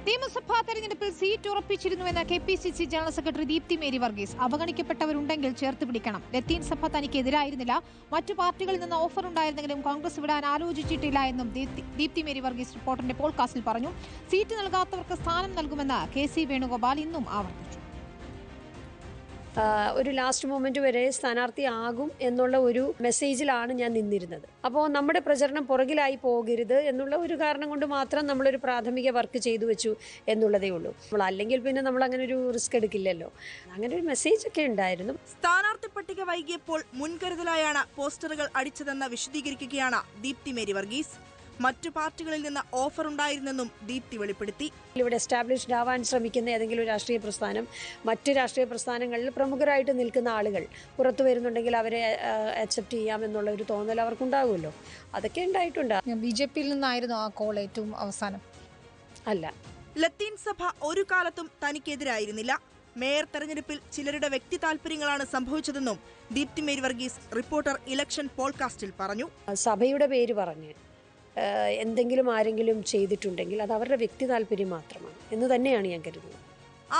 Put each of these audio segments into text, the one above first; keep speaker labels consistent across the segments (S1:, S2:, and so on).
S1: നിയമസഭാ തെരഞ്ഞെടുപ്പിൽ സീറ്റ് ഉറപ്പിച്ചിരുന്നുവെന്ന് KPCC general secretary Deepthi Mary Varghese. അവഗണിക്കപ്പെട്ടവരുണ്ടെങ്കിൽ ചേർത്ത് പിടിക്കണം. ലത്തീൻ സഭ തനിക്കെതിരായിരുന്നില്ല. മറ്റു പാർട്ടികളിൽ നിന്ന് ഓഫർ ഉണ്ടായിരുന്നെങ്കിലും കോൺഗ്രസ് വിടാൻ ആലോചിച്ചിട്ടില്ല എന്നും ദീപ്തി മേരി വർഗീസ് റിപ്പോർട്ടറിന്റെ പോഡ്കാസ്റ്റിൽ പറഞ്ഞു. സീറ്റ് നൽകാത്തവർക്ക് സ്ഥാനം നൽകുമെന്ന് KC വേണുഗോപാൽ ഇന്നും ആവർത്തിച്ചു.
S2: ഒരു ലാസ്റ്റ് മൊമെന്റ് വരെ സ്ഥാനാർത്ഥിയാകും എന്നുള്ള ഒരു മെസ്സേജിലാണ് ഞാൻ നിന്നിരുന്നത്. അപ്പോൾ നമ്മുടെ പ്രചരണം പുറകിലായി പോകരുത് എന്നുള്ള ഒരു കാരണം കൊണ്ട് മാത്രം നമ്മളൊരു പ്രാഥമിക വർക്ക് ചെയ്തു വെച്ചു എന്നുള്ളതേ ഉള്ളൂ. അല്ലെങ്കിൽ പിന്നെ നമ്മൾ അങ്ങനെ ഒരു റിസ്ക് എടുക്കില്ലല്ലോ. അങ്ങനെ ഒരു മെസ്സേജ് ഒക്കെ ഉണ്ടായിരുന്നു.
S3: സ്ഥാനാർത്ഥി പട്ടിക വൈകിയപ്പോൾ മുൻകരുതലായാണ് പോസ്റ്ററുകൾ അടിച്ചതെന്ന് വിശദീകരിക്കുകയാണ് ദീപ്തി മേരി വർഗീസ്. മറ്റു പാർട്ടികളിൽ നിന്ന് ഓഫർ ഉണ്ടായിരുന്നെന്നും ദീപ്തി വെളിപ്പെടുത്തി.
S2: ഇവിടെ എസ്റ്റാബ്ലിഷ്ഡ് ആവാൻ ശ്രമിക്കുന്ന ഏതെങ്കിലും രാഷ്ട്രീയ പ്രസ്ഥാനം മറ്റ് രാഷ്ട്രീയ പ്രസ്ഥാനങ്ങളിൽ പ്രമുഖരായിട്ട് നിൽക്കുന്ന ആളുകൾ പുറത്തു വരുന്നുണ്ടെങ്കിൽ അവരെ അക്സെപ്റ്റ് ചെയ്യാമെന്നുള്ള ഒരു തോന്നൽ അവർക്കുണ്ടാകുമല്ലോ. അതൊക്കെ ഉണ്ടായിട്ടുണ്ട്.
S1: BJPയിൽ നിന്നായിരുന്നു ആ കോൾ ഏറ്റവും അവസാനം.
S2: അല്ല,
S3: ലത്തീൻ സഭ ഒരു കാലത്തും തനിക്കെതിരായിരുന്നില്ല. മേയർ തെരഞ്ഞെടുപ്പിൽ ചിലരുടെ വ്യക്തി താൽപര്യങ്ങളാണ് സംഭവിച്ചതെന്നും ദീപ്തി മേരി വർഗീസ് റിപ്പോർട്ടർ ഇലക്ഷൻ പോഡ്കാസ്റ്റിൽ പറഞ്ഞു.
S2: സഭയുടെ പേര് പറഞ്ഞ് എന്തെങ്കിലും ആരെങ്കിലും ചെയ്തിട്ടുണ്ടെങ്കിൽ അത് അവരുടെ വ്യക്തി താല്പര്യം മാത്രമാണ് എന്ന് തന്നെയാണ് ഞാൻ കരുതുന്നത്.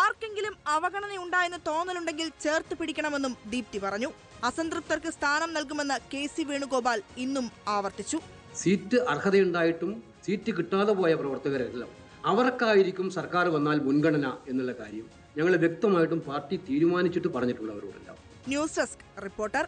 S3: ആർക്കെങ്കിലും അവഗണന ഉണ്ടായെന്ന് തോന്നലുണ്ടെങ്കിൽ ചേർത്ത് പിടിക്കണമെന്നും ദീപ്തി പറഞ്ഞു. അസംതൃപ്തർക്ക് സ്ഥാനം നൽകുമെന്ന് KC വേണുഗോപാൽ ഇന്നും ആവർത്തിച്ചു.
S4: സീറ്റ് അർഹതയുണ്ടായിട്ടും സീറ്റ് കിട്ടാതെ പോയ പ്രവർത്തകരെല്ലാം അവർക്കായിരിക്കും സർക്കാർ വന്നാൽ മുൻഗണന എന്നുള്ള കാര്യം ഞങ്ങൾ വ്യക്തമായിട്ടും പാർട്ടി തീരുമാനിച്ചിട്ട് പറഞ്ഞിട്ടുള്ളവരോടെല്ലാം.
S3: News desk reporter.